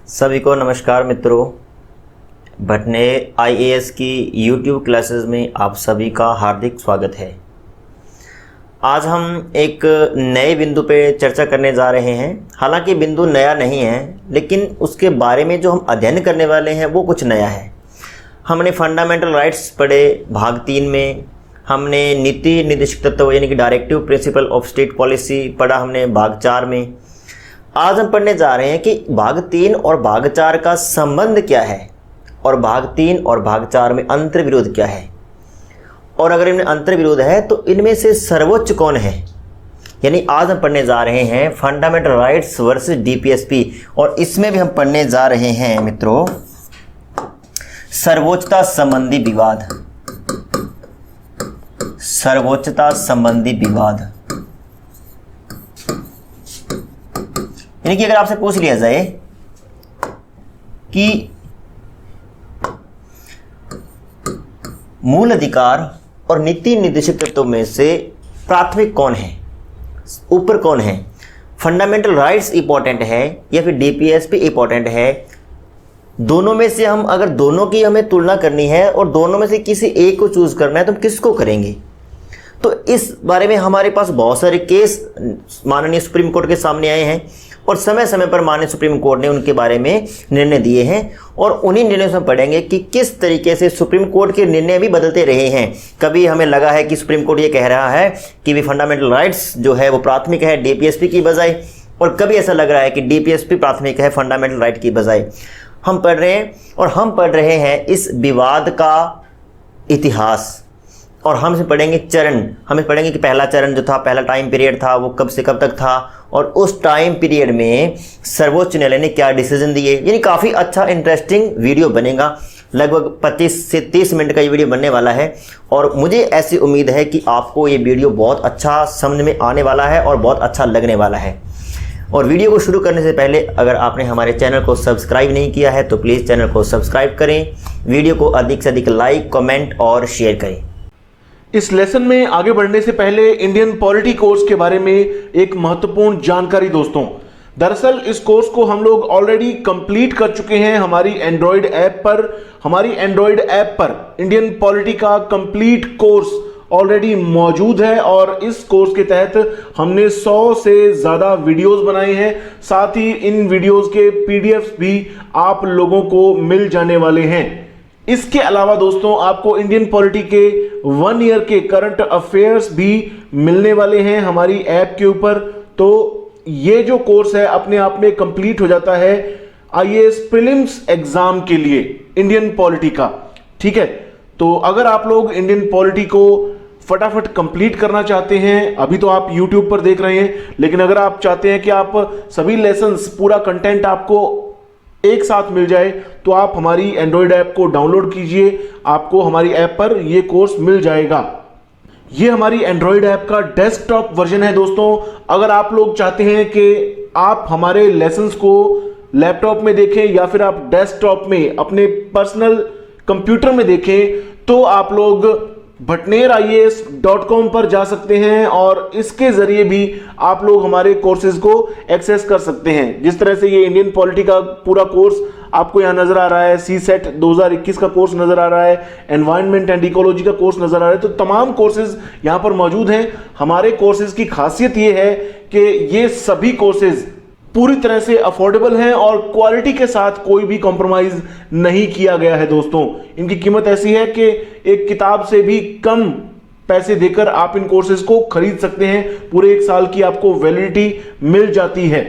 सभी को नमस्कार मित्रों। भटने आईएएस की यूट्यूब क्लासेस में आप सभी का हार्दिक स्वागत है। आज हम एक नए बिंदु पे चर्चा करने जा रहे हैं। हालांकि बिंदु नया नहीं है, लेकिन उसके बारे में जो हम अध्ययन करने वाले हैं वो कुछ नया है। हमने फंडामेंटल राइट्स पढ़े भाग 3 में, हमने नीति निर्देशक तत्व यानी कि directive principle of state policy पढ़ा हमने भाग 4 में। आज हम पढ़ने जा रहे हैं कि भाग 3 और भाग 4 का संबंध क्या है और भाग 3 और भाग 4 में अंतर विरोध क्या है, और अगर इनमें अंतर विरोध है तो इनमें से सर्वोच्च कौन है। यानी आज हम पढ़ने जा रहे हैं फंडामेंटल राइट्स वर्सेस डीपीएसपी, और इसमें भी हम पढ़ने जा रहे हैं मित्रों सर्वोच्चता संबंधी विवाद। सर्वोच्चता संबंधी विवाद यानी कि अगर आपसे पूछ लिया जाए कि मूल अधिकार और नीति निर्देशक तत्वों में से प्राथमिक कौन है, ऊपर कौन है, फंडामेंटल राइट्स इंपॉर्टेंट है या फिर डीपीएसपी इंपॉर्टेंट है, दोनों में से हम अगर दोनों की हमें तुलना करनी है और दोनों में से किसी एक को चूज करना है तो हम किसको करेंगे। तो इस बारे में हमारे पास बहुत सारे केस माननीय सुप्रीम कोर्ट के सामने आए हैं और समय समय पर माननीय सुप्रीम कोर्ट ने उनके बारे में निर्णय दिए हैं, और उन्हीं निर्णयों से हम पढ़ेंगे कि किस तरीके से सुप्रीम कोर्ट के निर्णय भी बदलते रहे हैं। कभी हमें लगा है कि सुप्रीम कोर्ट ये कह रहा है कि भी फंडामेंटल राइट्स जो है वो प्राथमिक है डीपीएसपी की बजाय, और कभी ऐसा लग रहा है कि डीपीएसपी प्राथमिक है फंडामेंटल राइट की बजाय। हम पढ़ रहे हैं और हम पढ़ रहे हैं इस विवाद का इतिहास, और हम इसे पढ़ेंगे चरण। हम इसे पढ़ेंगे कि पहला चरण जो था, पहला टाइम पीरियड था वो कब से कब तक था, और उस टाइम पीरियड में सर्वोच्च न्यायालय ने क्या डिसीजन दिए। यानी काफ़ी अच्छा इंटरेस्टिंग वीडियो बनेगा। लगभग 25 से 30 मिनट का ये वीडियो बनने वाला है, और मुझे ऐसी उम्मीद है कि आपको ये वीडियो बहुत अच्छा समझ में आने वाला है और बहुत अच्छा लगने वाला है। और वीडियो को शुरू करने से पहले अगर आपने हमारे चैनल को सब्सक्राइब नहीं किया है तो प्लीज़ चैनल को सब्सक्राइब करें, वीडियो को अधिक से अधिक लाइक, कमेंट और शेयर करें। इस लेसन में आगे बढ़ने से पहले इंडियन पॉलिटी कोर्स के बारे में एक महत्वपूर्ण जानकारी दोस्तों। दरअसल इस कोर्स को हम लोग ऑलरेडी कंप्लीट कर चुके हैं हमारी एंड्रॉयड ऐप पर। हमारी एंड्रॉयड ऐप पर इंडियन पॉलिटी का कंप्लीट कोर्स ऑलरेडी मौजूद है, और इस कोर्स के तहत हमने 100 से ज़्यादा वीडियोस बनाए हैं। साथ ही इन वीडियोस के पीडीएफ्स भी आप लोगों को मिल जाने वाले हैं। इसके अलावा दोस्तों आपको इंडियन पॉलिटी के 1 ईयर के करंट अफेयर्स भी मिलने वाले हैं हमारी ऐप के ऊपर। तो ये जो कोर्स है अपने आप में कंप्लीट हो जाता है आईएएस प्रीलिम्स एग्जाम के लिए इंडियन पॉलिटी का। ठीक है, तो अगर आप लोग इंडियन पॉलिटी को फटाफट कंप्लीट करना चाहते हैं, अभी तो आप यूट्यूब पर देख रहे हैं, लेकिन अगर आप चाहते हैं कि आप सभी लेसन्स पूरा कंटेंट आपको एक साथ मिल जाए तो आप हमारी एंड्रॉयड ऐप को डाउनलोड कीजिए, आपको हमारी ऐप पर यह कोर्स मिल जाएगा। ये हमारी एंड्रॉयड ऐप का डेस्कटॉप वर्जन है दोस्तों। अगर आप लोग चाहते हैं कि आप हमारे लेसन्स को लैपटॉप में देखें या फिर आप डेस्कटॉप में अपने पर्सनल कंप्यूटर में देखें, तो आप लोग bhatner.ias.com पर जा सकते हैं और इसके जरिए भी आप लोग हमारे कोर्सेज को एक्सेस कर सकते हैं। जिस तरह से ये इंडियन पॉलिटी का पूरा कोर्स आपको यहाँ नजर आ रहा है, सीसेट 2021 का कोर्स नजर आ रहा है, एनवायरनमेंट एंड इकोलॉजी का कोर्स नजर आ रहा है, तो तमाम कोर्सेज यहाँ पर मौजूद हैं। हमारे कोर्सेज की खासियत ये है कि ये सभी कोर्सेज पूरी तरह से अफोर्डेबल हैं और क्वालिटी के साथ कोई भी कॉम्प्रोमाइज नहीं किया गया है दोस्तों। इनकी कीमत ऐसी है कि एक किताब से भी कम पैसे देकर आप इन कोर्सेज को खरीद सकते हैं। पूरे 1 साल की आपको वैलिडिटी मिल जाती है।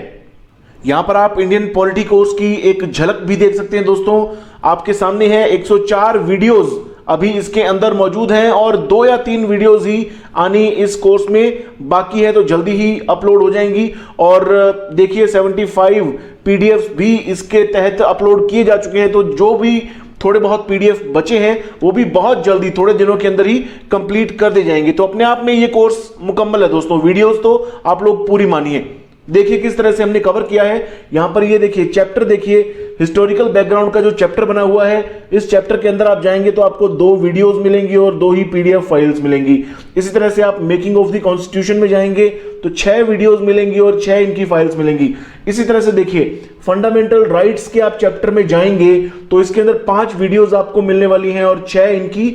यहां पर आप इंडियन पॉलिटी कोर्स की एक झलक भी देख सकते हैं दोस्तों। आपके सामने है 104 वीडियोज अभी इसके अंदर मौजूद हैं, और 2 या 3 वीडियोज ही आनी इस कोर्स में बाकी है, तो जल्दी ही अपलोड हो जाएंगी। और देखिए 75 पीडीएफ भी इसके तहत अपलोड किए जा चुके हैं, तो जो भी थोड़े बहुत पीडीएफ बचे हैं वो भी बहुत जल्दी थोड़े दिनों के अंदर ही कंप्लीट कर दिए जाएंगे। तो अपने आप में ये कोर्स मुकम्मल है दोस्तों। वीडियोस तो आप लोग पूरी मानिए। देखिए किस तरह से हमने कवर किया है। यहां पर ये देखिए चैप्टर देखिए, हिस्टोरिकल बैकग्राउंड का जो चैप्टर बना हुआ है, इस चैप्टर के अंदर आप जाएंगे तो आपको 2 वीडियोस मिलेंगी और 2 ही पीडीएफ फाइल्स मिलेंगी। इसी तरह से आप मेकिंग ऑफ द कॉन्स्टिट्यूशन में जाएंगे तो 6 वीडियोस मिलेंगी और 6 इनकी फाइल्स मिलेंगी। इसी तरह से देखिए, फंडामेंटल राइट्स के आप चैप्टर में जाएंगे तो इसके अंदर 5 वीडियोस आपको मिलने वाली हैं और 6 इनकी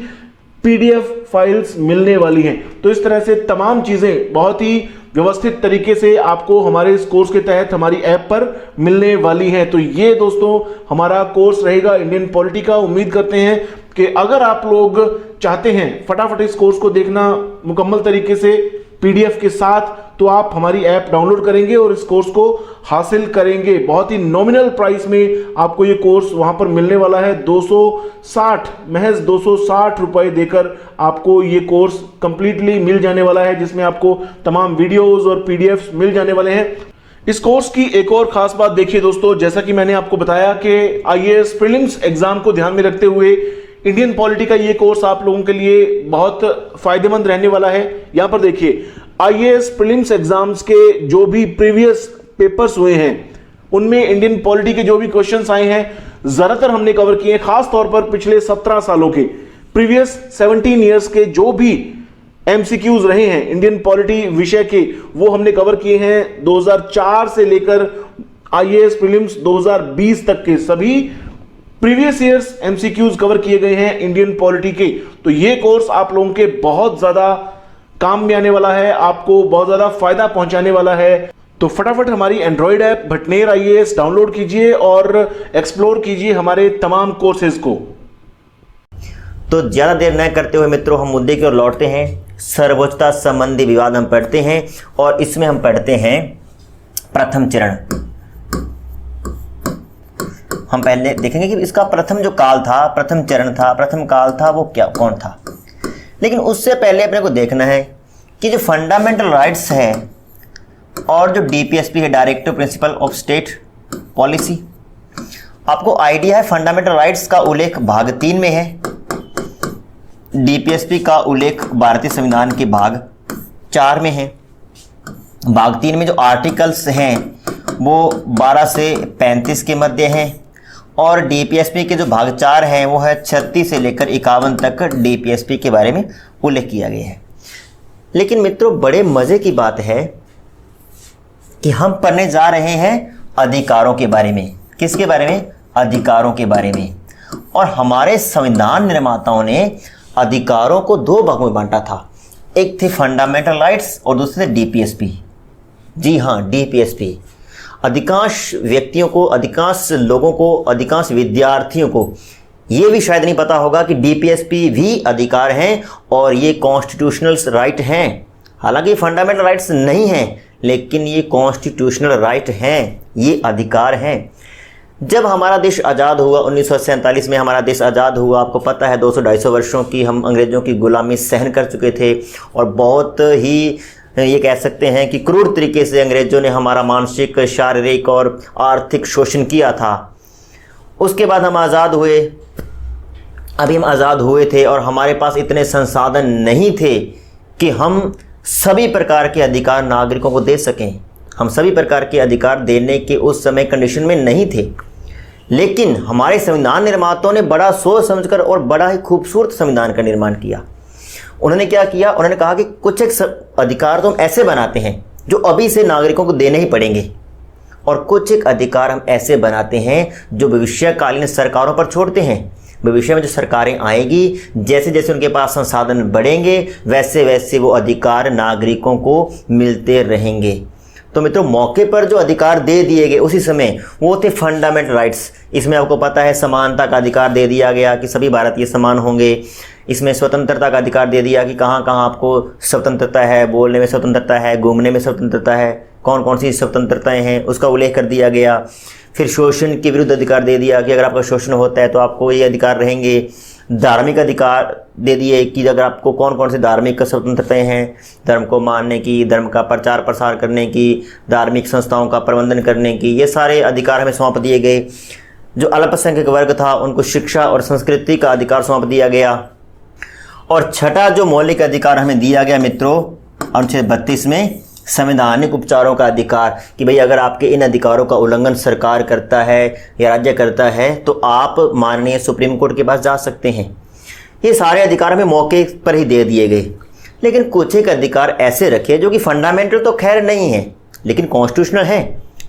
पीडीएफ फाइल्स मिलने वाली हैं। तो इस तरह से तमाम चीजें बहुत ही व्यवस्थित तरीके से आपको हमारे इस कोर्स के तहत हमारी ऐप पर मिलने वाली हैं। तो ये दोस्तों हमारा कोर्स रहेगा इंडियन पॉलिटी का। उम्मीद करते हैं कि अगर आप लोग चाहते हैं फटाफट इस कोर्स को देखना मुकम्मल तरीके से पीडीएफ के साथ, तो आप हमारी ऐप डाउनलोड करेंगे और इस कोर्स को हासिल करेंगे। बहुत ही नॉमिनल प्राइस में आपको ये कोर्स वहां पर मिलने वाला है। 260 महज 260 रुपए देकर आपको ये कोर्स कंप्लीटली मिल जाने वाला है, जिसमें आपको तमाम वीडियोस और पीडीएफ मिल जाने वाले हैं। इस कोर्स की एक और खास बात देखिए दोस्तों, जैसा कि मैंने आपको बताया कि आईएएस प्रीलिम्स एग्जाम को ध्यान में रखते हुए इंडियन पॉलिटी का ये कोर्स आप लोगों के लिए बहुत फायदेमंद रहने वाला है। यहां पर देखिए, आईएएस प्रीलिम्स एग्जाम्स के जो भी प्रीवियस पेपर्स हुए हैं उनमें इंडियन पॉलिटी के जो भी क्वेश्चंस आए हैं ज्यादातर हमने कवर किए हैं। खास तौर पर पिछले 17 सालों के प्रीवियस 17 ईयर्स के जो भी एमसीक्यूज रहे हैं इंडियन पॉलिटी विषय के, वो हमने कवर किए हैं। 2004 से लेकर आईएएस प्रीलिम्स 2020 तक के सभी प्रीवियस ईयर्स एमसीक्यूज कवर किए गए हैं इंडियन पॉलिटी के। तो ये कोर्स आप लोगों के बहुत ज्यादा काम में आने वाला है, आपको बहुत ज्यादा फायदा पहुंचाने वाला है। तो फटाफट हमारी Android app Bhatner IAS download कीजिए और एक्सप्लोर कीजिए हमारे तमाम कोर्सेज को। तो ज़्यादा देर न करते हुए मित्रों, हम मुद्दे की ओर लौटते हैं। सर्वोच्चता संबंधी विवाद हम पढ़ते हैं और इसमें हम पढ़ते हैं प्रथम चरण। हम पहले देखेंगे कि इसका प्रथम जो काल था, प्रथम चरण था, प्रथम काल था, वो क्या कौन था। लेकिन उससे पहले अपने को देखना है कि जो फंडामेंटल राइट्स हैं और जो डीपीएसपी है, directive principle of state policy, आपको आइडिया है फंडामेंटल राइट्स का उल्लेख भाग 3 में है, डीपीएसपी का उल्लेख भारतीय संविधान के भाग 4 में है। भाग 3 में जो आर्टिकल्स हैं वो 12 से 35 के मध्य हैं और डीपीएसपी के जो भाग 4 हैं वो है 36 से लेकर 51 तक डीपीएसपी के बारे में उल्लेख किया गया है। लेकिन मित्रों, बड़े मज़े की बात है कि हम पढ़ने जा रहे हैं अधिकारों के बारे में। किसके बारे में? अधिकारों के बारे में। और हमारे संविधान निर्माताओं ने अधिकारों को 2 भागों में बांटा था। एक थे फंडामेंटल राइट्स और दूसरे डीपीएसपी। जी हाँ, डीपीएसपी। अधिकांश व्यक्तियों को, अधिकांश लोगों को, अधिकांश विद्यार्थियों को ये भी शायद नहीं पता होगा कि डीपीएसपी भी अधिकार हैं और ये कॉन्स्टिट्यूशनल राइट हैं। हालांकि फंडामेंटल राइट्स नहीं हैं, लेकिन ये कॉन्स्टिट्यूशनल राइट हैं, ये अधिकार हैं। जब हमारा देश आज़ाद हुआ 1947 में, हमारा देश आज़ाद हुआ, आपको पता है 200-250 वर्षों की हम अंग्रेज़ों की गुलामी सहन कर चुके थे और बहुत ही ये कह सकते हैं कि क्रूर तरीके से अंग्रेज़ों ने हमारा मानसिक, शारीरिक और आर्थिक शोषण किया था। उसके बाद हम आज़ाद हुए। अभी हम आज़ाद हुए थे और हमारे पास इतने संसाधन नहीं थे कि हम सभी प्रकार के अधिकार नागरिकों को दे सकें। हम सभी प्रकार के अधिकार देने के उस समय कंडीशन में नहीं थे। लेकिन हमारे संविधान निर्माताओं ने बड़ा सोच समझकर और बड़ा ही खूबसूरत संविधान का निर्माण किया। उन्होंने क्या किया? उन्होंने कहा कि कुछ एक अधिकार तो हम ऐसे बनाते हैं जो अभी से नागरिकों को देने ही पड़ेंगे, और कुछ एक अधिकार हम ऐसे बनाते हैं जो भविष्यकालीन सरकारों पर छोड़ते हैं। भविष्य में जो सरकारें आएगी, जैसे जैसे उनके पास संसाधन बढ़ेंगे, वैसे वैसे वो अधिकार नागरिकों को मिलते रहेंगे। तो मित्रों, मौके पर जो अधिकार दे दिए गए उसी समय, वो थे फंडामेंटल राइट्स। इसमें आपको पता है समानता का अधिकार दे दिया गया कि सभी भारतीय समान होंगे। इसमें स्वतंत्रता का अधिकार दे दिया कि कहाँ कहाँ आपको स्वतंत्रता है, बोलने में स्वतंत्रता है, घूमने में स्वतंत्रता है, कौन कौन सी स्वतंत्रताएं हैं उसका उल्लेख कर दिया गया। फिर शोषण के विरुद्ध अधिकार दे दिया कि अगर आपका शोषण होता है तो आपको ये अधिकार रहेंगे। धार्मिक अधिकार दे दिए कि अगर आपको कौन कौन सी धार्मिक स्वतंत्रताएं हैं, धर्म को मानने की, धर्म का प्रचार प्रसार करने की, धार्मिक संस्थाओं का प्रबंधन करने की, ये सारे अधिकार हमें सौंप दिए गए। जो अल्पसंख्यक वर्ग था उनको शिक्षा और संस्कृति का अधिकार सौंप दिया गया। और छठा जो मौलिक अधिकार हमें दिया गया मित्रों, अनुच्छेद 32 में, संवैधानिक उपचारों का अधिकार कि भाई अगर आपके इन अधिकारों का उल्लंघन सरकार करता है या राज्य करता है तो आप माननीय सुप्रीम कोर्ट के पास जा सकते हैं। ये सारे अधिकार हमें मौके पर ही दे दिए गए, लेकिन कुछ एक अधिकार ऐसे रखे जो कि फंडामेंटल तो खैर नहीं है लेकिन कॉन्स्टिट्यूशनल है।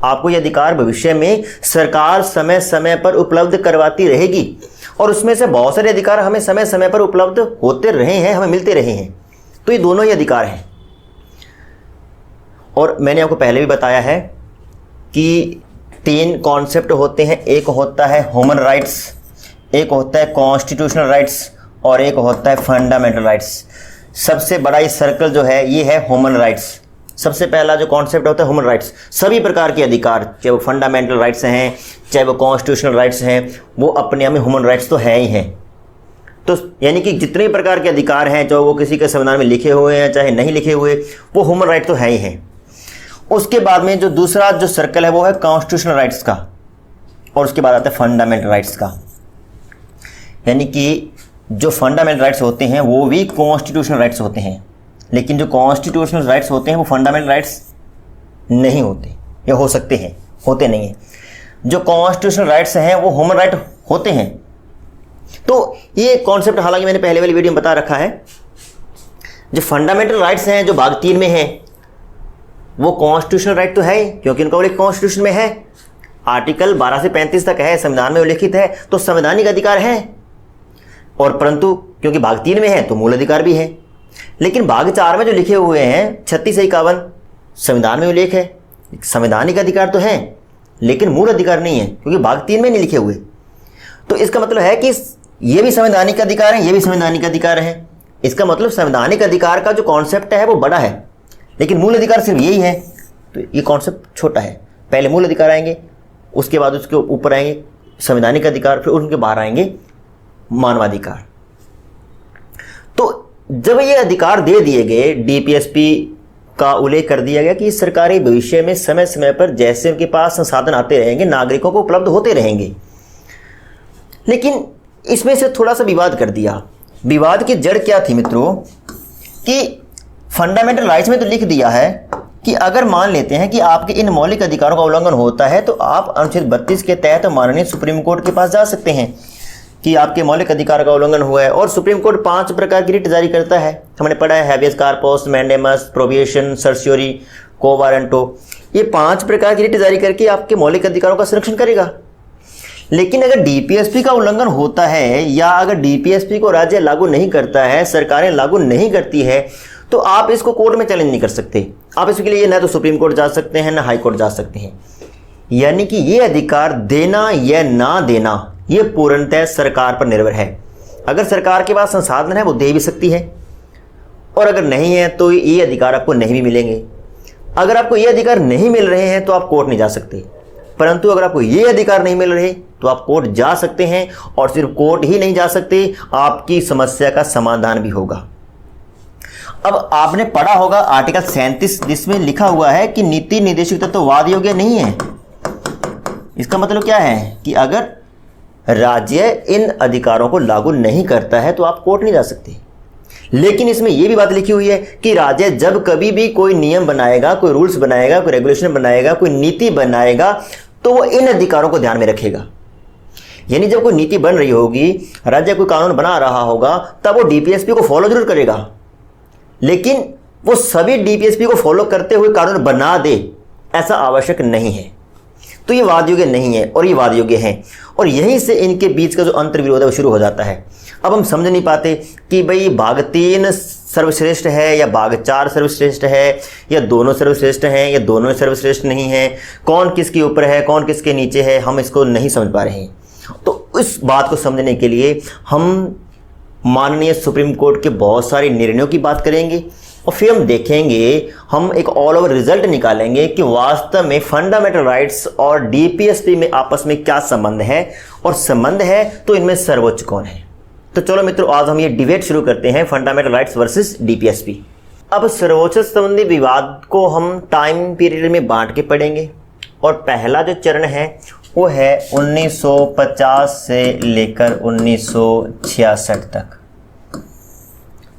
आपको ये अधिकार भविष्य में सरकार समय समय पर उपलब्ध करवाती रहेगी और उसमें से बहुत सारे अधिकार हमें समय समय पर उपलब्ध होते रहे हैं, हमें मिलते रहे हैं। तो ये दोनों ही अधिकार हैं। और मैंने आपको पहले भी बताया है कि 3 कॉन्सेप्ट होते हैं। एक होता है ह्यूमन राइट्स, एक होता है कॉन्स्टिट्यूशनल राइट्स और एक होता है फंडामेंटल राइट्स। सबसे बड़ा ये सर्कल जो है ये है ह्यूमन राइट्स। सबसे पहला जो कॉन्सेप्ट होता है ह्यूमन राइट्स, सभी प्रकार के अधिकार, चाहे वो फंडामेंटल राइट्स हैं चाहे वो कॉन्स्टिट्यूशनल राइट्स हैं, वो अपने आप में ह्यूमन राइट्स तो है ही हैं। तो यानी कि जितने प्रकार के अधिकार हैं, चाहे वो किसी के संविधान में लिखे हुए हैं चाहे नहीं लिखे हुए, वो ह्यूमन राइट तो है ही हैं। उसके बाद में जो दूसरा जो सर्कल है वो है कॉन्स्टिट्यूशनल राइट्स का और उसके बाद आता है फंडामेंटल राइट्स का। यानी कि जो फंडामेंटल राइट्स होते हैं वो भी कॉन्स्टिट्यूशनल राइट्स होते हैं, लेकिन जो कॉन्स्टिट्यूशनल राइट्स होते हैं वो फंडामेंटल राइट्स नहीं होते या हो सकते हैं, होते नहीं हैं। जो कॉन्स्टिट्यूशनल राइट्स हैं वो ह्यूमन राइट होते हैं। तो ये कॉन्सेप्ट हालांकि मैंने पहले वाली वीडियो में बता रखा है। जो फंडामेंटल राइट्स हैं जो भाग 3 में हैं वो कॉन्स्टिट्यूशनल राइट तो है ही, क्योंकि उनका उल्लेख कॉन्स्टिट्यूशन में है। आर्टिकल 12 से 35 तक है, संविधान में उल्लेखित है, तो संवैधानिक अधिकार है। और परंतु क्योंकि भाग 3 में है तो मूल अधिकार भी है। लेकिन भाग 4 में जो लिखे हुए हैं 36 से 51 संविधान में उल्लेख है, संवैधानिक अधिकार तो है लेकिन मूल अधिकार नहीं है, क्योंकि भाग 3 में नहीं लिखे हुए। तो इसका मतलब है कि ये भी संवैधानिक अधिकार है, ये भी संवैधानिक अधिकार है। इसका मतलब संवैधानिक अधिकार का जो कॉन्सेप्ट है वो बड़ा है, लेकिन मूल अधिकार सिर्फ यही है। तो ये कॉन्सेप्ट छोटा है। पहले मूल अधिकार आएंगे, उसके बाद उसके ऊपर आएंगे संवैधानिक अधिकार, फिर उनके बाहर आएंगे मानवाधिकार। तो जब ये अधिकार दे दिए गए, डीपीएसपी का उल्लेख कर दिया गया कि सरकारें भविष्य में समय समय पर जैसे उनके पास संसाधन आते रहेंगे नागरिकों को उपलब्ध होते रहेंगे। लेकिन इसमें से थोड़ा सा विवाद कर दिया। विवाद की जड़ क्या थी मित्रों कि फंडामेंटल राइट्स में तो लिख दिया है कि अगर मान लेते हैं कि आपके इन मौलिक अधिकारों का उल्लंघन होता है तो आप अनुच्छेद 32 के तहत माननीय सुप्रीम कोर्ट के पास जा सकते हैं कि आपके मौलिक अधिकार का उल्लंघन हुआ है। और सुप्रीम कोर्ट 5 प्रकार की रिट जारी करता है। हमने पढ़ा है habeas corpus, mandamus, prohibition, certiorari, quo warranto. ये 5 प्रकार की रिट जारी करके आपके मौलिक अधिकारों का संरक्षण करेगा। लेकिन अगर डीपीएसपी का उल्लंघन होता है या अगर डीपीएसपी को राज्य लागू नहीं करता है, सरकारें लागू नहीं करती है, तो आप इसको कोर्ट में चैलेंज नहीं कर सकते। आप इसके लिए ना तो सुप्रीम कोर्ट जा सकते हैं ना हाई कोर्ट जा सकते हैं। यानी कि ये अधिकार देना या ना देना ये पूर्णतः सरकार पर निर्भर है। अगर सरकार के पास संसाधन है वो दे भी सकती है, और अगर नहीं है तो ये अधिकार आपको नहीं भी मिलेंगे। अगर आपको ये अधिकार नहीं मिल रहे हैं तो आप कोर्ट नहीं जा सकते, परंतु अगर आपको ये अधिकार नहीं मिल रहे तो आप कोर्ट जा सकते हैं। और सिर्फ कोर्ट ही नहीं जा सकते, आपकी समस्या का समाधान भी होगा। अब आपने पढ़ा होगा आर्टिकल 37 जिसमें लिखा हुआ है कि नीति निर्देशित तत्व वाद योग्य नहीं है। इसका मतलब क्या है कि अगर राज्य इन अधिकारों को लागू नहीं करता है तो आप कोर्ट नहीं जा सकते। लेकिन इसमें यह भी बात लिखी हुई है कि राज्य जब कभी भी कोई नियम बनाएगा, कोई रूल्स बनाएगा, कोई रेगुलेशन बनाएगा, कोई नीति बनाएगा तो वो इन अधिकारों को ध्यान में रखेगा। यानी जब कोई नीति बन रही होगी, राज्य कोई कानून बना रहा होगा, तब वो डीपीएसपी को फॉलो जरूर करेगा, लेकिन वो सभी डीपीएसपी को फॉलो करते हुए कानून बना दे ऐसा आवश्यक नहीं है। तो ये वाद योग्य नहीं है और ये वाद योग्य है, और यहीं से इनके बीच का जो अंतर्विरोध है वो शुरू हो जाता है। अब हम समझ नहीं पाते कि भाई भाग 3 सर्वश्रेष्ठ है या भाग 4 सर्वश्रेष्ठ है, या दोनों सर्वश्रेष्ठ हैं या दोनों सर्वश्रेष्ठ नहीं है, कौन किसके ऊपर है कौन किसके नीचे है, हम इसको नहीं समझ पा रहे हैं। तो इस बात को समझने के लिए हम माननीय सुप्रीम कोर्ट के बहुत सारे निर्णयों की बात करेंगे, और फिर हम देखेंगे, हम एक ऑल ओवर रिजल्ट निकालेंगे कि वास्तव में फंडामेंटल राइट्स और डीपीएसपी में आपस में क्या संबंध है, और संबंध है तो इनमें सर्वोच्च कौन है। तो चलो मित्रों, आज हम ये डिबेट शुरू करते हैं फंडामेंटल राइट्स वर्सेस डीपीएसपी। अब सर्वोच्च संबंधी विवाद को हम टाइम पीरियड में बांट के पढ़ेंगे, और पहला जो चरण है वो है 1950 से लेकर 1966 तक।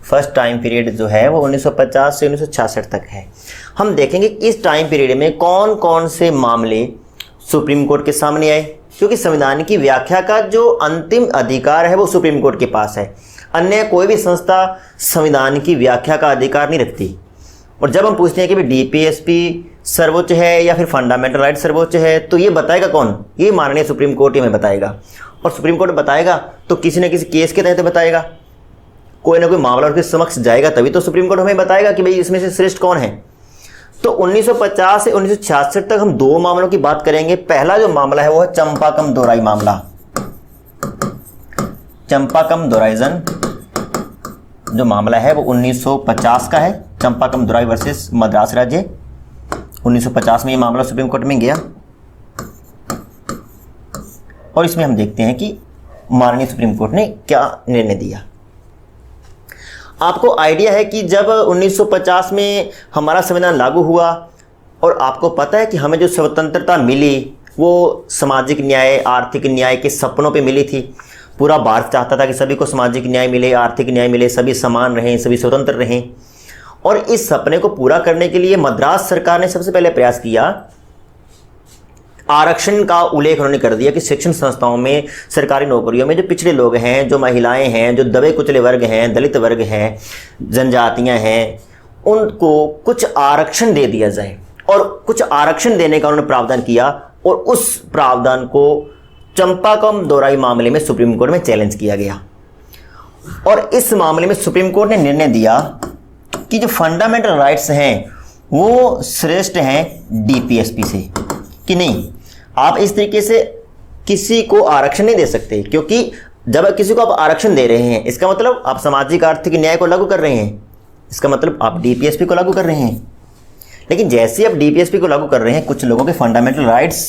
फर्स्ट टाइम पीरियड जो है वो 1950 से 1966 तक है। हम देखेंगे कि इस टाइम पीरियड में कौन कौन से मामले सुप्रीम कोर्ट के सामने आए, क्योंकि संविधान की व्याख्या का जो अंतिम अधिकार है वो सुप्रीम कोर्ट के पास है। अन्य कोई भी संस्था संविधान की व्याख्या का अधिकार नहीं रखती। और जब हम पूछते हैं कि भाई डीपीएसपी सर्वोच्च है या फिर फंडामेंटल राइट सर्वोच्च है, तो ये बताएगा कौन? ये माननीय सुप्रीम कोर्ट ही हमें बताएगा। और सुप्रीम कोर्ट बताएगा तो किसी न किसी केस के तहत बताएगा, कोई ना कोई मामला उसके समक्ष जाएगा, तभी तो सुप्रीम कोर्ट हमें बताएगा कि भाई इसमें से श्रेष्ठ कौन है। तो 1950 से 1966 तक हम दो मामलों की बात करेंगे। पहला जो मामला है वो है चंपाकम दोराई मामला। चंपाकम दोराइजन जो मामला है वो 1950 का है। चंपाकम दोराई वर्सेस मद्रास राज्य, 1950 में ये मामला सुप्रीम कोर्ट में गया। और इसमें हम देखते हैं कि माननीय सुप्रीम कोर्ट ने क्या निर्णय दिया। आपको आइडिया है कि जब 1950 में हमारा संविधान लागू हुआ और आपको पता है कि हमें जो स्वतंत्रता मिली वो सामाजिक न्याय, आर्थिक न्याय के सपनों पे मिली थी। पूरा भारत चाहता था कि सभी को सामाजिक न्याय मिले, आर्थिक न्याय मिले, सभी समान रहें, सभी स्वतंत्र रहें। और इस सपने को पूरा करने के लिए मद्रास सरकार ने सबसे पहले प्रयास किया, आरक्षण का उल्लेख उन्होंने कर दिया कि शिक्षण संस्थाओं में, सरकारी नौकरियों में जो पिछड़े लोग हैं, जो महिलाएं हैं, जो दबे कुचले वर्ग हैं, दलित वर्ग हैं, जनजातियां हैं, उनको कुछ आरक्षण दे दिया जाए। और कुछ आरक्षण देने का उन्होंने प्रावधान किया और उस प्रावधान को चंपाकम दोराई मामले में सुप्रीम कोर्ट में चैलेंज किया गया। और इस मामले में सुप्रीम कोर्ट ने निर्णय दिया कि जो फंडामेंटल राइट्स हैं वो श्रेष्ठ हैं डीपीएसपी से, कि नहीं आप इस तरीके से किसी को आरक्षण नहीं दे सकते, क्योंकि जब किसी को आप आरक्षण दे रहे हैं इसका मतलब आप सामाजिक आर्थिक न्याय को लागू कर रहे हैं, इसका मतलब आप डीपीएसपी को लागू कर रहे हैं। लेकिन जैसे आप डीपीएसपी को लागू कर रहे हैं, कुछ लोगों के फंडामेंटल राइट्स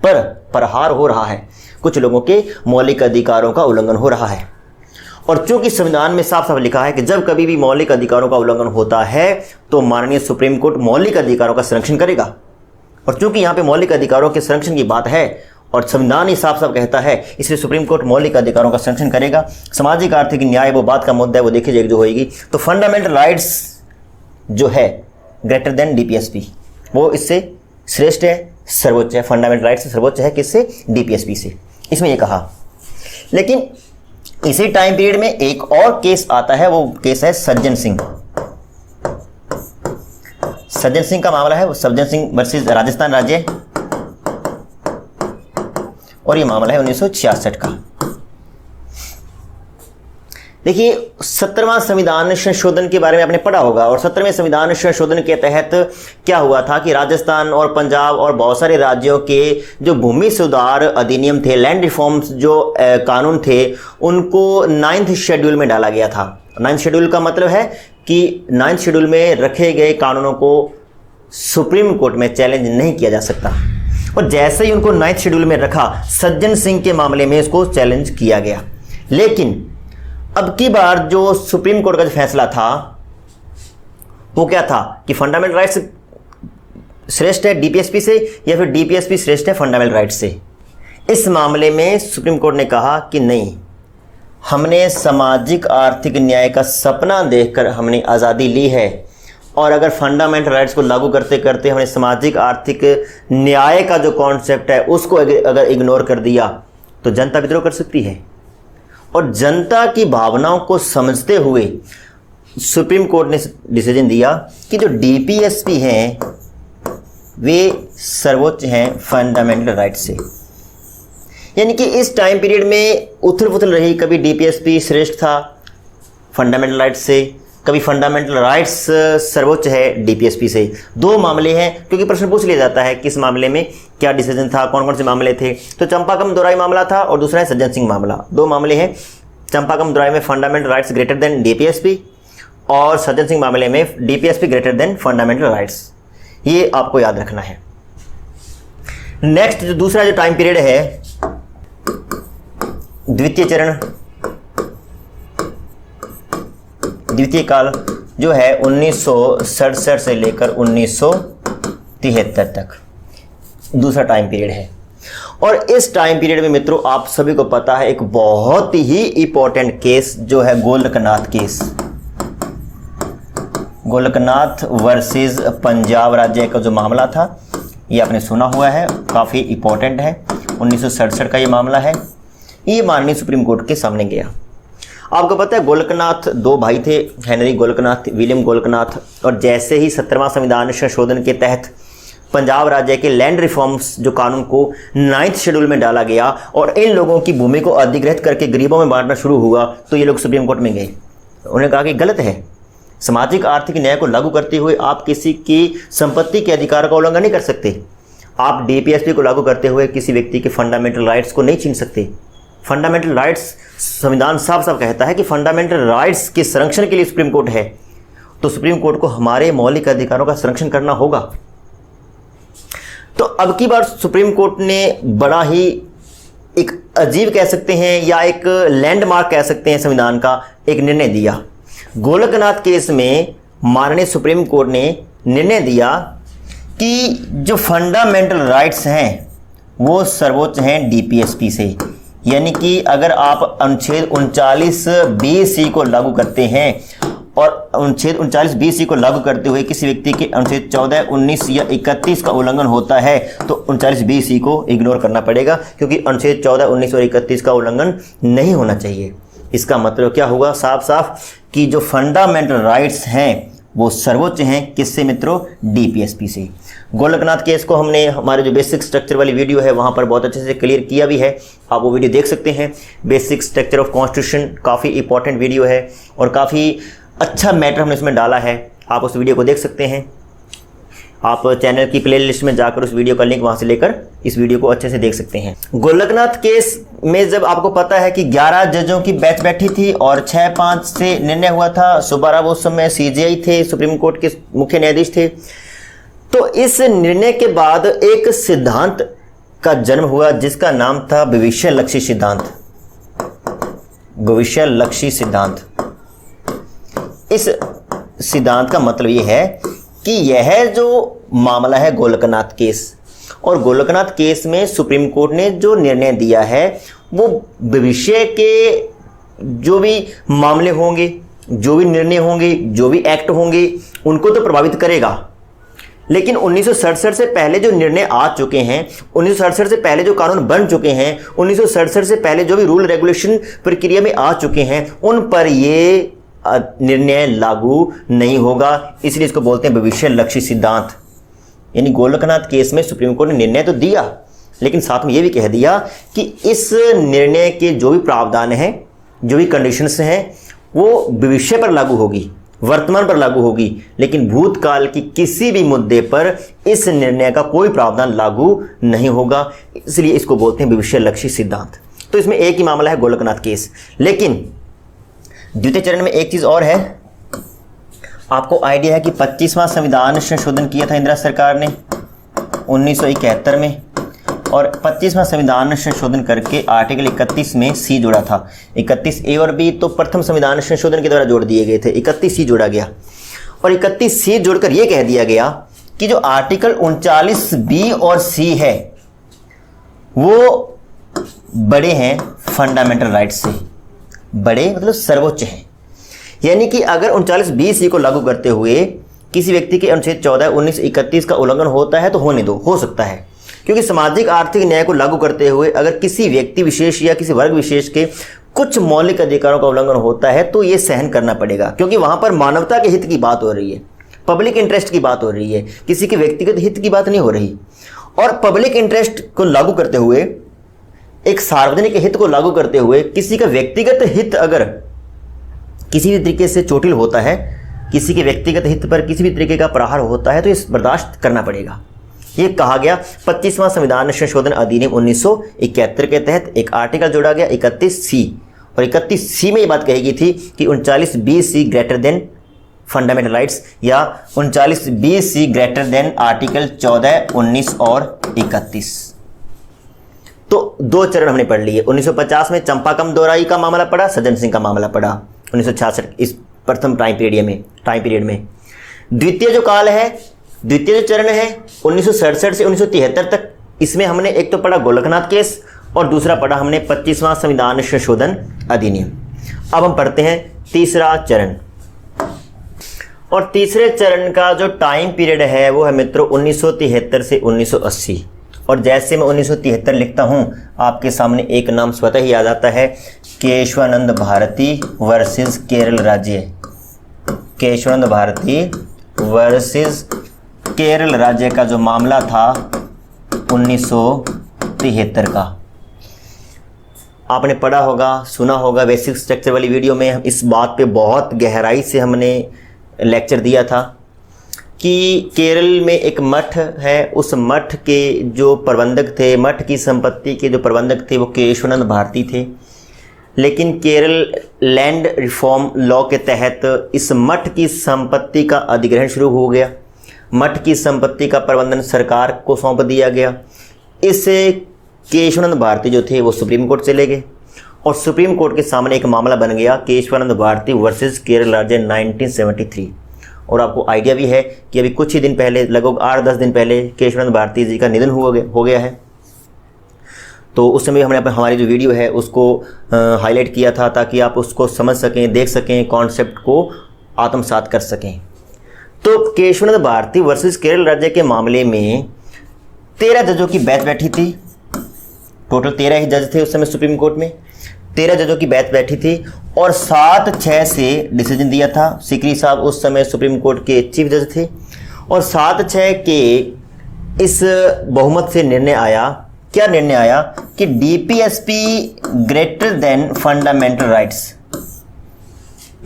पर प्रहार हो रहा है, कुछ लोगों के मौलिक अधिकारों का उल्लंघन हो रहा है। और चूंकि संविधान में साफ साफ लिखा है कि जब कभी भी मौलिक अधिकारों का उल्लंघन होता है तो माननीय सुप्रीम कोर्ट मौलिक अधिकारों का संरक्षण करेगा। और चूंकि यहाँ पे मौलिक अधिकारों के संरक्षण की बात है और संविधान ही साफ साफ कहता है, इसलिए सुप्रीम कोर्ट मौलिक अधिकारों का संरक्षण करेगा। सामाजिक आर्थिक न्याय वो बात का मुद्दा है, वो देखी जाएगी जो होगी। तो फंडामेंटल राइट्स जो है ग्रेटर देन डीपीएसपी, वो इससे श्रेष्ठ है, सर्वोच्च है। फंडामेंटल राइट्स से सर्वोच्च है किससे? डीपीएसपी से, इसमें ये कहा। लेकिन इसी टाइम पीरियड में एक और केस आता है, वो केस है सज्जन सिंह। सज्जन सिंह का मामला है, वो सज्जन सिंह वर्सेस राजस्थान राज्य, और ये मामला है 1966 का। देखिए 17वां संविधान संशोधन के बारे में आपने पढ़ा होगा। और 17वें संविधान संशोधन के तहत क्या हुआ था कि राजस्थान और पंजाब और बहुत सारे राज्यों के जो भूमि सुधार अधिनियम थे, लैंड रिफॉर्म्स जो कानून थे, उनको 9th शेड्यूल में डाला गया था। 9th शेड्यूल का मतलब है कि 9th शेड्यूल में रखे गए कानूनों को सुप्रीम कोर्ट में चैलेंज नहीं किया जा सकता। और जैसे ही उनको 9th शेड्यूल में रखा, सज्जन सिंह के मामले में इसको चैलेंज किया गया। लेकिन अब की बार जो सुप्रीम कोर्ट का जो फैसला था वो क्या था कि फंडामेंटल राइट्स श्रेष्ठ है डीपीएसपी से या फिर डीपीएसपी श्रेष्ठ है फंडामेंटल राइट्स से। इस मामले में सुप्रीम कोर्ट ने कहा कि नहीं, हमने सामाजिक आर्थिक न्याय का सपना देखकर हमने आज़ादी ली है, और अगर फंडामेंटल राइट्स को लागू करते करते हमने सामाजिक आर्थिक न्याय का जो कॉन्सेप्ट है उसको अगर इग्नोर कर दिया तो जनता विद्रोह कर सकती है। और जनता की भावनाओं को समझते हुए सुप्रीम कोर्ट ने डिसीजन दिया कि जो डीपीएसपी हैं वे सर्वोच्च हैं फंडामेंटल राइट से। यानी कि इस टाइम पीरियड में उथल पुथल रही, कभी डीपीएसपी श्रेष्ठ था फंडामेंटल राइट्स से, कभी फंडामेंटल राइट्स सर्वोच्च है डीपीएसपी से। दो मामले हैं, क्योंकि प्रश्न पूछ लिया जाता है किस मामले में क्या डिसीजन था, कौन कौन से मामले थे। तो चंपाकम दोराई मामला था और दूसरा है सज्जन सिंह मामला। दो मामले हैं। चंपाकम दोराई में fundamental rights greater than DPSP और सज्जन सिंह मामले में DPSP greater than fundamental rights. ये आपको याद रखना है। नेक्स्ट जो दूसरा जो टाइम पीरियड है, द्वितीय चरण, द्वितीय काल जो है 1967 से लेकर 1973 तक दूसरा टाइम पीरियड है। और इस टाइम पीरियड में मित्रों आप सभी को पता है एक बहुत ही इंपॉर्टेंट केस जो है गोलकनाथ केस। गोलकनाथ वर्सेस पंजाब राज्य का जो मामला था, ये आपने सुना हुआ है, काफ़ी इम्पोर्टेंट है। 1967 का ये मामला है। ये माननीय सुप्रीम कोर्ट के सामने गया। आपको पता है गोलकनाथ दो भाई थे, हेनरी गोलकनाथ, विलियम गोलकनाथ। और जैसे ही 17वां संविधान संशोधन के तहत पंजाब राज्य के लैंड रिफॉर्म्स जो कानून को 9th शेड्यूल में डाला गया और इन लोगों की भूमि को अधिग्रहित करके गरीबों में बांटना शुरू हुआ, तो ये लोग सुप्रीम कोर्ट में गए। उन्होंने कहा कि गलत है। सामाजिक आर्थिक न्याय को लागू करते हुए आप किसी की संपत्ति के अधिकार का उल्लंघन नहीं कर सकते। आप डीपीएसपी को लागू करते हुए किसी व्यक्ति के फंडामेंटल राइट्स को नहीं छीन सकते। फंडामेंटल राइट्स, संविधान साफ साफ कहता है कि फंडामेंटल राइट्स के संरक्षण के लिए सुप्रीम कोर्ट है, तो सुप्रीम कोर्ट को हमारे मौलिक अधिकारों का संरक्षण करना होगा। तो अब की बार सुप्रीम कोर्ट ने बड़ा ही एक अजीब कह सकते हैं या एक लैंडमार्क कह सकते हैं संविधान का एक निर्णय दिया। गोलकनाथ केस में माननीय सुप्रीम कोर्ट ने निर्णय दिया कि जो फंडामेंटल राइट्स हैं वो सर्वोच्च हैं डीपीएसपी से। यानी कि अगर आप अनुच्छेद 39(b)(c) को लागू करते हैं और अनुच्छेद 39(b)(c) को लागू करते हुए किसी व्यक्ति के अनुच्छेद 14, 19 या 31 का उल्लंघन होता है तो 39(b)(c) को इग्नोर करना पड़ेगा, क्योंकि अनुच्छेद 14, 19 और 31 का उल्लंघन नहीं होना चाहिए। इसका मतलब क्या होगा? साफ साफ कि जो फंडामेंटल राइट्स हैं वो सर्वोच्च हैं किससे मित्रों? डीपीएसपी से। गोलकनाथ केस को हमने हमारे जो बेसिक स्ट्रक्चर वाली वीडियो है वहाँ पर बहुत अच्छे से क्लियर किया भी है, आप वो वीडियो देख सकते हैं। बेसिक स्ट्रक्चर ऑफ कॉन्स्टिट्यूशन काफ़ी इंपॉर्टेंट वीडियो है और काफ़ी अच्छा मैटर हमने इसमें डाला है, आप उस वीडियो को देख सकते हैं। आप चैनल की प्लेलिस्ट में जाकर उस वीडियो का लिंक वहाँ से लेकर इस वीडियो को अच्छे से देख सकते हैं। गोलकनाथ केस में जब आपको पता है कि 11 जजों की बेंच बैठी थी और 6-5 से निर्णय हुआ था। सुब्बाराव उस समय सीजेआई थे, सुप्रीम कोर्ट के मुख्य न्यायाधीश थे। तो इस निर्णय के बाद एक सिद्धांत का जन्म हुआ जिसका नाम था भविष्य लक्षी सिद्धांत। भविष्य लक्षी सिद्धांत। इस सिद्धांत का मतलब यह है कि यह जो मामला है गोलकनाथ केस, और गोलकनाथ केस में सुप्रीम कोर्ट ने जो निर्णय दिया है वो भविष्य के जो भी मामले होंगे, जो भी निर्णय होंगे, जो भी एक्ट होंगे उनको तो प्रभावित करेगा। लेकिन 1967 से पहले जो निर्णय आ चुके हैं, 1967 से पहले जो कानून बन चुके हैं, 1967 से पहले जो भी रूल रेगुलेशन प्रक्रिया में आ चुके हैं, उन पर ये निर्णय लागू नहीं होगा। इसलिए इसको बोलते हैं भविष्य लक्षी सिद्धांत। यानी गोलकनाथ केस में सुप्रीम कोर्ट ने निर्णय तो दिया, लेकिन साथ में ये भी कह दिया कि इस निर्णय के जो भी प्रावधान हैं, जो भी कंडीशंस हैं, वो भविष्य पर लागू होगी, वर्तमान पर लागू होगी, लेकिन भूतकाल की किसी भी मुद्दे पर इस निर्णय का कोई प्रावधान लागू नहीं होगा। इसलिए इसको बोलते हैं भविष्य लक्षी सिद्धांत। तो इसमें एक ही मामला है गोलकनाथ केस। लेकिन द्वितीय चरण में एक चीज और है। आपको आइडिया है कि 25वां संविधान संशोधन किया था इंदिरा सरकार ने 1971 में, और 25वां संविधान संशोधन करके आर्टिकल 31 में सी जोड़ा था। 31A और B तो प्रथम संविधान संशोधन के द्वारा जोड़ दिए गए थे, 31C जोड़ा गया। और 31C जोड़कर यह कह दिया गया कि जो आर्टिकल 39B और C है वो बड़े हैं फंडामेंटल राइट्स से। बड़े मतलब सर्वोच्च हैं। यानी कि अगर 39(b)(c) को लागू करते हुए किसी व्यक्ति के अनुच्छेद 14, 19, 31 का उल्लंघन होता है तो होने दो, हो सकता है, क्योंकि सामाजिक आर्थिक न्याय को लागू करते हुए अगर किसी व्यक्ति विशेष या किसी वर्ग विशेष के कुछ मौलिक अधिकारों का उल्लंघन होता है तो ये सहन करना पड़ेगा, क्योंकि वहां पर मानवता के हित की बात हो रही है, पब्लिक इंटरेस्ट की बात हो रही है, किसी के व्यक्तिगत हित की बात नहीं हो रही। और पब्लिक इंटरेस्ट को लागू करते हुए, एक सार्वजनिक हित को लागू करते हुए किसी का व्यक्तिगत हित अगर किसी भी तरीके से चोटिल होता है, किसी के व्यक्तिगत हित पर किसी भी तरीके का प्रहार होता है तो इस बर्दाश्त करना पड़ेगा। ये कहा गया 25वां संविधान संशोधन अधिनियम 1971 के तहत एक आर्टिकल जोड़ा गया 31C, और 31C में ये बात कही गई थी कि 39(b)(c) greater than fundamental rights, या 39(b)(c) ग्रेटर देन आर्टिकल 14, 19 और 31। तो दो चरण हमने पढ़ लिए। 1950 में चंपाकम दोराई का मामला पड़ा, सज्जन सिंह का मामला पड़ा 1966 इस प्रथम टाइम पीरियड में। द्वितीय जो काल है, द्वितीय जो चरण है 1967 से 1973 तक, इसमें हमने एक तो पढ़ा गोलकनाथ केस और दूसरा पढ़ा हमने 25वां संविधान संशोधन अधिनियम। अब हम पढ़ते हैं तीसरा चरण। और तीसरे चरण का जो टाइम पीरियड है वो है मित्रों 1973 से 1980। और जैसे मैं 1973 लिखता हूँ आपके सामने एक नाम स्वतः ही याद आता है, केशवानंद भारती वर्सेस केरल राज्य। केशवानंद भारती वर्सेस केरल राज्य का जो मामला था 1973 का, आपने पढ़ा होगा, सुना होगा। बेसिक स्ट्रक्चर वाली वीडियो में इस बात पे बहुत गहराई से हमने लेक्चर दिया था कि केरल में एक मठ है, उस मठ के जो प्रबंधक थे, मठ की संपत्ति के जो प्रबंधक थे वो केशवानंद भारती थे। लेकिन केरल लैंड रिफॉर्म लॉ के तहत इस मठ की संपत्ति का अधिग्रहण शुरू हो गया। मठ की संपत्ति का प्रबंधन सरकार को सौंप दिया गया। इससे केशवानंद भारती जो थे वो सुप्रीम कोर्ट चले गए और सुप्रीम कोर्ट के सामने एक मामला बन गया, केशवानंद भारती वर्सेस केरल राज्य 1973। और आपको आइडिया भी है कि अभी कुछ ही दिन पहले, लगभग 8-10 दिन पहले केशवानंद भारती जी का निधन हो गया है। तो उस समय हमने हमारी जो वीडियो है उसको हाईलाइट किया था ताकि आप उसको समझ सकें, देख सकें, कॉन्सेप्ट को आत्मसात कर सकें। तो केशवानंद भारती वर्सेस केरल राज्य के मामले में 13 जजों की बेंच बैठी थी। टोटल 13 ही जज थे उस समय सुप्रीम कोर्ट में। 13 जजों की बेंच बैठी थी और 7-6 से डिसीजन दिया था। सीकरी साहब उस समय सुप्रीम कोर्ट के चीफ जज थे और 7-6 के इस बहुमत से निर्णय आया। क्या निर्णय आया कि DPSP greater than fundamental rights,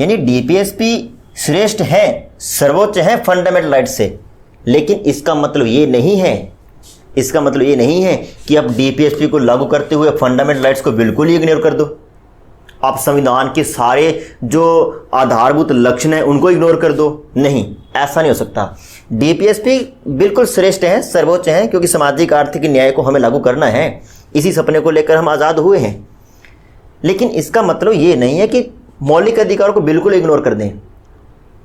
यानी डीपीएसपी श्रेष्ठ है, सर्वोच्च है फंडामेंटल राइट्स से। लेकिन इसका मतलब ये नहीं है कि आप डीपीएसपी को लागू करते हुए फंडामेंटल राइट्स को बिल्कुल ही इग्नोर कर दो। आप संविधान के सारे जो आधारभूत लक्षण हैं उनको इग्नोर कर दो। नहीं, ऐसा नहीं हो सकता। डीपीएसपी बिल्कुल श्रेष्ठ है, सर्वोच्च है, क्योंकि सामाजिक आर्थिक न्याय को हमें लागू करना है। इसी सपने को लेकर हम आज़ाद हुए हैं। लेकिन इसका मतलब ये नहीं है कि मौलिक अधिकारों को बिल्कुल इग्नोर कर दें,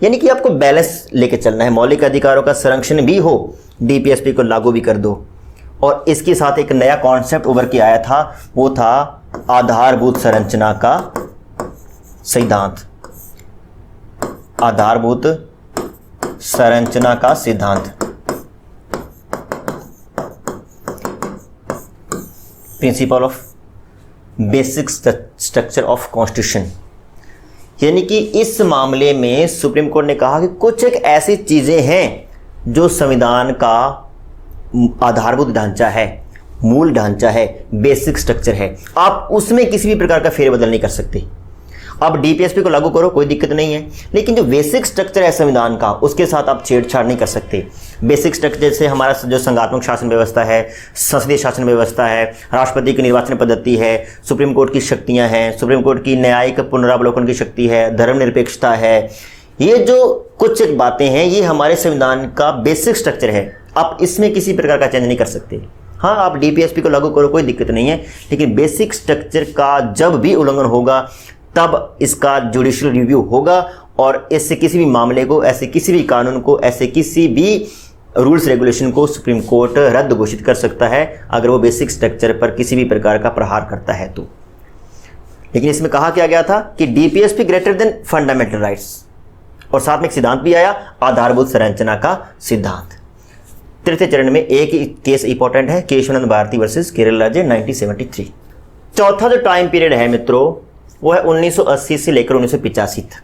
यानी कि आपको बैलेंस लेके चलना है। मौलिक अधिकारों का संरक्षण भी हो, डीपीएसपी को लागू भी कर दो। और इसके साथ एक नया कॉन्सेप्ट उभर के आया था, वो था आधारभूत संरचना का सिद्धांत। आधारभूत संरचना का सिद्धांत, principle of basic structure of constitution. यानी कि इस मामले में सुप्रीम कोर्ट ने कहा कि कुछ एक ऐसी चीजें हैं जो संविधान का आधारभूत ढांचा है, मूल ढांचा है, बेसिक स्ट्रक्चर है, आप उसमें किसी भी प्रकार का फेरबदल नहीं कर सकते। अब डीपीएसपी को लागू करो, कोई दिक्कत नहीं है, लेकिन जो बेसिक स्ट्रक्चर है संविधान का उसके साथ आप छेड़छाड़ नहीं कर सकते। बेसिक स्ट्रक्चर जैसे हमारा जो संघात्मक शासन व्यवस्था है, संसदीय शासन व्यवस्था है, राष्ट्रपति की निर्वाचन पद्धति है, सुप्रीम कोर्ट की शक्तियां हैं, सुप्रीम कोर्ट की न्यायिक पुनरावलोकन की शक्ति है, धर्मनिरपेक्षता है, ये जो कुछ एक बातें हैं ये हमारे संविधान का बेसिक स्ट्रक्चर है। आप इसमें किसी प्रकार का चेंज नहीं कर सकते। हाँ, आप डीपीएसपी को लागू करो, कोई दिक्कत नहीं है, लेकिन बेसिक स्ट्रक्चर का जब भी उल्लंघन होगा तब इसका जुडिशियल रिव्यू होगा और इससे किसी भी मामले को, ऐसे किसी भी कानून को, ऐसे किसी भी रूल्स रेगुलेशन को सुप्रीम कोर्ट रद्द घोषित कर सकता है अगर वो बेसिक स्ट्रक्चर पर किसी भी प्रकार का प्रहार करता है तो। लेकिन इसमें कहा क्या गया था कि DPSP greater than fundamental rights, और साथ में एक सिद्धांत भी आया, आधारभूत संरचना का सिद्धांत। तृतीय चरण में एक ही केस इंपॉर्टेंट है, केशवानंद भारती वर्सेस केरल राज्य 1973। चौथा जो टाइम पीरियड है मित्रों वो है 1980 से लेकर 1985 तक,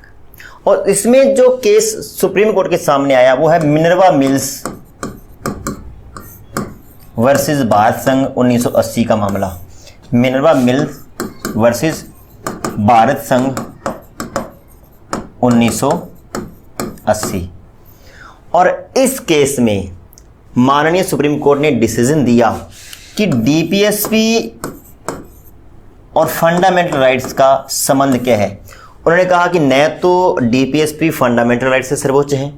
और इसमें जो केस सुप्रीम कोर्ट के सामने आया वो है मिनर्वा मिल्स वर्सेस भारत संघ 1980 का मामला। मिनर्वा मिल्स वर्सेस भारत संघ 1980। और इस केस में माननीय सुप्रीम कोर्ट ने डिसीजन दिया कि डीपीएसपी और फंडामेंटल राइट्स का संबंध क्या है। उन्होंने कहा कि न तो डीपीएसपी फंडामेंटल राइट्स से सर्वोच्च है,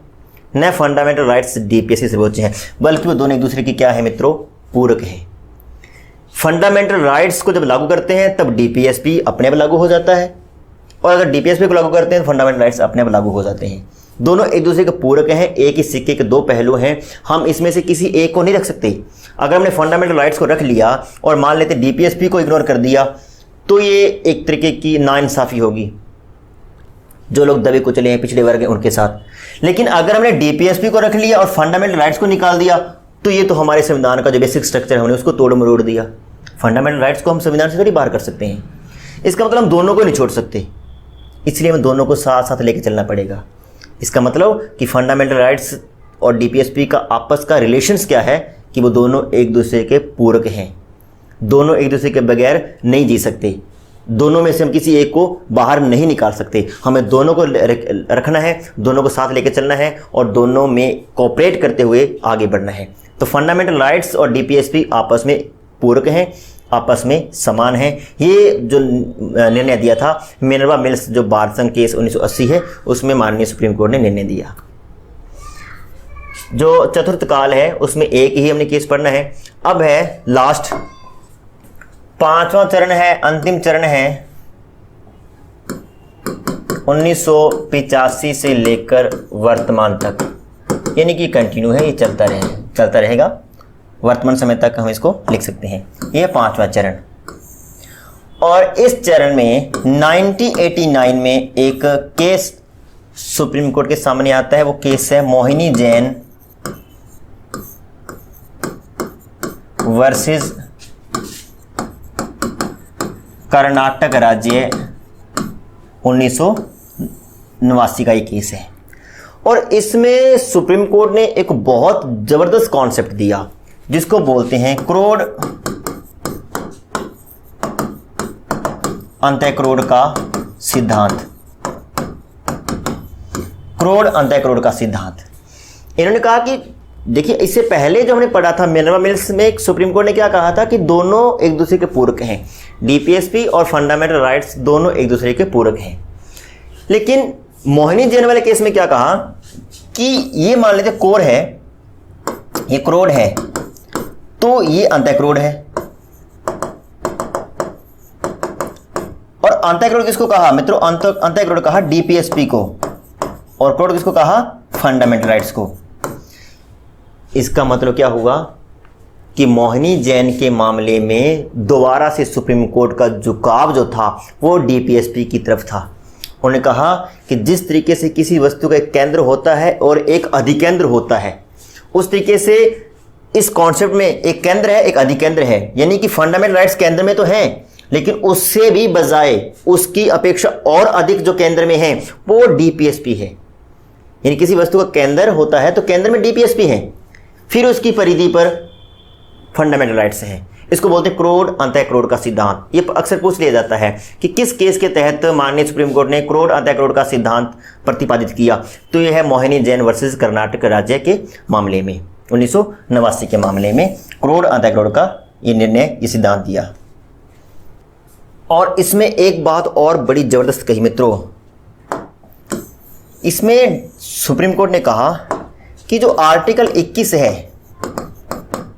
न फंडामेंटल राइट्स डीपीएसपी सर्वोच्च है, बल्कि वो दोनों एक दूसरे की क्या है मित्रों, पूरक है। फंडामेंटल राइट्स को जब लागू करते हैं तब डीपीएसपी अपने आप लागू हो जाता है, और अगर डीपीएसपी को लागू करते हैं तो फंडामेंटल राइट्स अपने आप लागू हो जाते हैं। दोनों एक दूसरे के पूरक हैं, एक ही सिक्के के दो पहलू हैं। हम इसमें से किसी एक को नहीं रख सकते। अगर हमने फंडामेंटल राइट्स को रख लिया और मान लेते डीपीएसपी को इग्नोर कर दिया तो ये एक तरीके की नाइंसाफी होगी जो लोग दबे कुचले हैं, पिछड़े वर्ग हैं उनके साथ। लेकिन अगर हमने डीपीएसपी को रख लिया और फंडामेंटल राइट्स को निकाल दिया तो ये तो हमारे संविधान का जो बेसिक स्ट्रक्चर है हमने उसको तोड़ मरोड़ दिया। फंडामेंटल राइट्स को हम संविधान से थोड़ी बाहर कर सकते हैं। इसका मतलब हम दोनों को नहीं छोड़ सकते, इसलिए हमें दोनों को साथ साथ लेके चलना पड़ेगा। इसका मतलब कि फंडामेंटल राइट्स और डीपीएसपी का आपस का रिलेशंस क्या है कि वो दोनों एक दूसरे के पूरक हैं, दोनों एक दूसरे के बगैर नहीं जी सकते, दोनों में से हम किसी एक को बाहर नहीं निकाल सकते। हमें दोनों को रखना है, दोनों को साथ लेके चलना है और दोनों में कोऑपरेट करते हुए आगे बढ़ना है। तो फंडामेंटल राइट्स और डीपीएसपी आपस में पूरक हैं, आपस में समान हैं। ये जो निर्णय दिया था मिनर्वा मिल्स, जो भारत संघ केस 1980 है, उसमें माननीय सुप्रीम कोर्ट ने निर्णय दिया। जो चतुर्थ काल है उसमें एक ही हमने केस पढ़ना है। अब है लास्ट 5वां चरण है, अंतिम चरण है 1985 से लेकर वर्तमान तक, यानी कि कंटिन्यू है, ये चलता रहेगा वर्तमान समय तक हम इसको लिख सकते हैं। ये 5वां चरण। और इस चरण में 1989 में एक केस सुप्रीम कोर्ट के सामने आता है। वो केस है मोहिनी जैन वर्सेस कर्नाटक राज्य 1989 का ये केस है। और इसमें सुप्रीम कोर्ट ने एक बहुत जबरदस्त कॉन्सेप्ट दिया जिसको बोलते हैं क्रोड अंतःक्रोड का सिद्धांत। क्रोड अंतःक्रोड का सिद्धांत। इन्होंने कहा कि देखिए, इससे पहले जो हमने पढ़ा था मिनर्वा मिल्स में, सुप्रीम कोर्ट ने क्या कहा था कि दोनों एक दूसरे के पूरक हैं, डीपीएसपी और फंडामेंटल राइट्स दोनों एक दूसरे के पूरक हैं। लेकिन मोहिनी जैन वाले केस में क्या कहा कि ये मान लेते कोर है, ये क्रोड है, तो ये अंतःक्रोड है। और अंतःक्रोड किसको कहा मित्रों? अंतःक्रोड कहा डीपीएसपी को, और क्रोड किसको कहा? फंडामेंटल राइट्स को। इसका मतलब क्या हुआ कि मोहिनी जैन के मामले में दोबारा से सुप्रीम कोर्ट का झुकाव जो था वो डीपीएसपी की तरफ था। उन्होंने कहा कि जिस तरीके से किसी वस्तु का एक केंद्र होता है और एक अधिकेंद्र होता है, उस तरीके से इस कॉन्सेप्ट में एक केंद्र है, एक अधिकेंद्र है। यानी कि फंडामेंटल राइट्स केंद्र में तो हैं, लेकिन उससे भी बजाय उसकी अपेक्षा और अधिक जो केंद्र में है वो डीपीएसपी है। यानी किसी वस्तु का केंद्र होता है तो केंद्र में डीपीएसपी है, फिर उसकी परिधि पर फंडामेंटल राइट्स है। इसको बोलते हैं क्रोड अंतःक्रोड का सिद्धांत। ये अक्सर पूछ लिया जाता है कि किस केस के तहत माननीय सुप्रीम कोर्ट ने क्रोड अंतःक्रोड का सिद्धांत प्रतिपादित किया। तो यह है मोहिनी जैन वर्सेस कर्नाटक राज्य के मामले में, 1989 के मामले में क्रोड अंतःक्रोड का ये निर्णय, ये सिद्धांत दिया। और इसमें एक बात और बड़ी जबरदस्त कही मित्रों, इसमें सुप्रीम कोर्ट ने कहा कि जो आर्टिकल 21 है,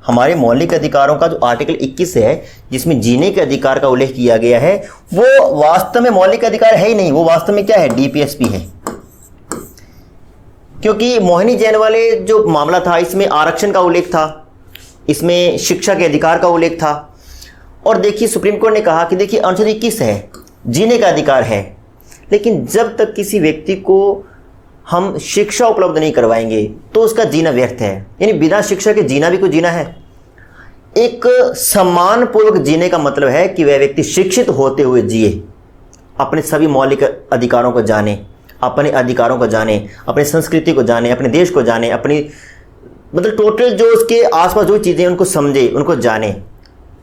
हमारे मौलिक अधिकारों का जो आर्टिकल 21 है जिसमें जीने के अधिकार का उल्लेख किया गया है, वो वास्तव में मौलिक अधिकार है ही नहीं, वो वास्तव में क्या है? डीपीएसपी है। क्योंकि मोहिनी जैन वाले जो मामला था इसमें आरक्षण का उल्लेख था, इसमें शिक्षा के अधिकार का उल्लेख था। और देखिए सुप्रीम कोर्ट ने कहा कि देखिए अनुच्छेद 21 है, जीने का अधिकार है, लेकिन जब तक किसी व्यक्ति को हम शिक्षा उपलब्ध नहीं करवाएंगे तो उसका जीना व्यर्थ है। यानी बिना शिक्षा के जीना भी कोई जीना है। एक सम्मानपूर्वक जीने का मतलब है कि वह व्यक्ति शिक्षित होते हुए जिए, अपने सभी मौलिक अधिकारों को जाने, अपने अधिकारों को जाने, अपनी संस्कृति को जाने, अपने देश को जाने, अपनी मतलब टोटल जो उसके आसपास जो चीज़ें उनको समझे, उनको जाने।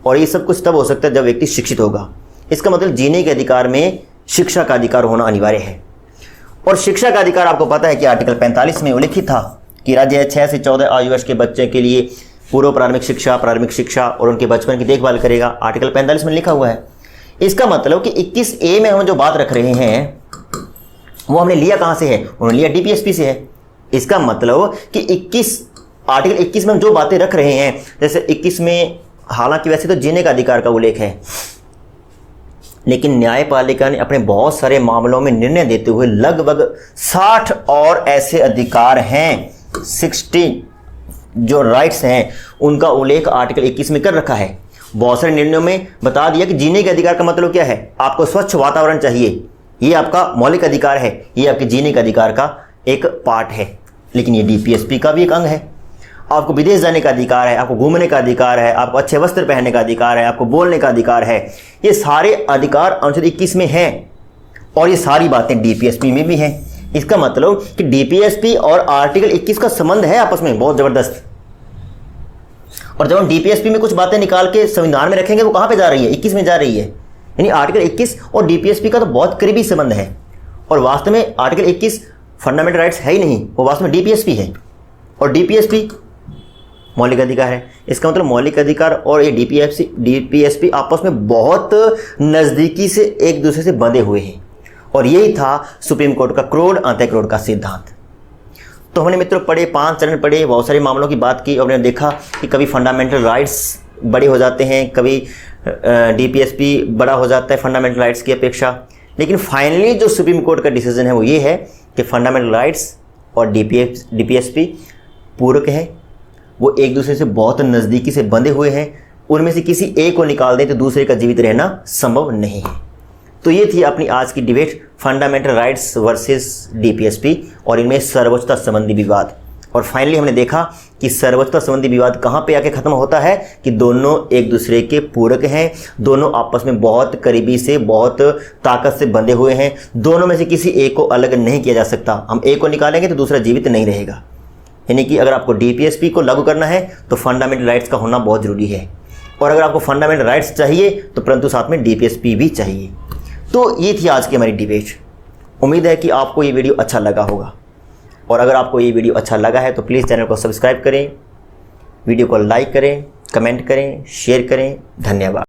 और ये सब कुछ तब हो सकता है जब व्यक्ति शिक्षित होगा। इसका मतलब जीने के अधिकार में शिक्षा का अधिकार होना अनिवार्य है। और शिक्षा का अधिकार आपको पता है कि आर्टिकल 45 में उल्लिखित था कि राज्य 6 से 14 आयु वर्ष के बच्चे के लिए पूर्व प्रारंभिक शिक्षा और उनके बचपन की देखभाल करेगा। आर्टिकल 45 में लिखा हुआ है। इसका मतलब कि 21A में हम जो बात रख रहे हैं वो हमने लिया कहाँ से है? उन्होंने लिया डीपीएसपी से है। इसका मतलब कि आर्टिकल 21 में हम जो बातें रख रहे हैं, जैसे 21 में हालांकि वैसे तो जीने का अधिकार का उल्लेख है, लेकिन न्यायपालिका ने अपने बहुत सारे मामलों में निर्णय देते हुए लगभग 60 और ऐसे अधिकार हैं, 60 जो राइट्स हैं, उनका उल्लेख आर्टिकल 21 में कर रखा है। बहुत सारे निर्णयों में बता दिया कि जीने के अधिकार का मतलब क्या है। आपको स्वच्छ वातावरण चाहिए, ये आपका मौलिक अधिकार है, ये आपके जीने के अधिकार का एक पार्ट है, लेकिन ये डीपीएसपी का भी एक अंग है। आपको विदेश जाने का अधिकार है, आपको घूमने का अधिकार है, आपको अच्छे वस्त्र पहनने का अधिकार है, आपको बोलने का अधिकार है। ये सारे अधिकार अनुच्छेद 21 में हैं और ये सारी बातें डीपीएसपी में भी हैं। इसका मतलब कि डीपीएसपी और आर्टिकल 21 का संबंध है आपस में बहुत ज़बरदस्त। और जब हम डीपीएसपी में कुछ बातें निकाल के संविधान में रखेंगे, वो कहाँ पे जा रही है? 21 में जा रही है। यानी आर्टिकल 21 और डीपीएसपी का तो बहुत करीबी संबंध है। और वास्तव में आर्टिकल 21 फंडामेंटल राइट्स है ही नहीं, वो वास्तव में डीपीएसपी है। और डीपीएसपी मौलिक अधिकार है। इसका मतलब मौलिक अधिकार और ये डीपीएसपी आपस में बहुत नज़दीकी से एक दूसरे से बंधे हुए हैं। और यही था सुप्रीम कोर्ट का क्रोड अंतःक्रोड का सिद्धांत। तो हमने मित्रों पढ़े, 5 चरण पढ़े, बहुत सारे मामलों की बात की और हमने देखा कि कभी फंडामेंटल राइट्स बड़े हो जाते हैं, कभी डीपीएसपी बड़ा हो जाता है फंडामेंटल राइट्स की अपेक्षा। लेकिन फाइनली जो सुप्रीम कोर्ट का डिसीजन है वो ये है कि फंडामेंटल राइट्स और डीपीएसपी पूरक हैं, वो एक दूसरे से बहुत नज़दीकी से बंधे हुए हैं। उनमें से किसी एक को निकाल दें तो दूसरे का जीवित रहना संभव नहीं है। तो ये थी अपनी आज की debate, fundamental rights versus DPSP और इनमें सर्वोच्चता संबंधी विवाद। और फाइनली हमने देखा कि सर्वोच्चता संबंधी विवाद कहाँ पे आके ख़त्म होता है कि दोनों एक दूसरे के पूरक हैं, दोनों आपस में बहुत करीबी से, बहुत ताकत से बंधे हुए हैं। दोनों में से किसी एक को अलग नहीं किया जा सकता। हम एक को निकालेंगे तो दूसरा जीवित नहीं रहेगा। यानी कि अगर आपको डीपीएसपी को लागू करना है तो फंडामेंटल राइट्स का होना बहुत ज़रूरी है। और अगर आपको फंडामेंटल राइट्स चाहिए तो परंतु साथ में डीपीएसपी भी चाहिए। तो ये थी आज की हमारी डिबेट। उम्मीद है कि आपको ये वीडियो अच्छा लगा होगा। और अगर आपको ये वीडियो अच्छा लगा है तो प्लीज़ चैनल को सब्सक्राइब करें, वीडियो को लाइक करें, कमेंट करें, शेयर करें। धन्यवाद।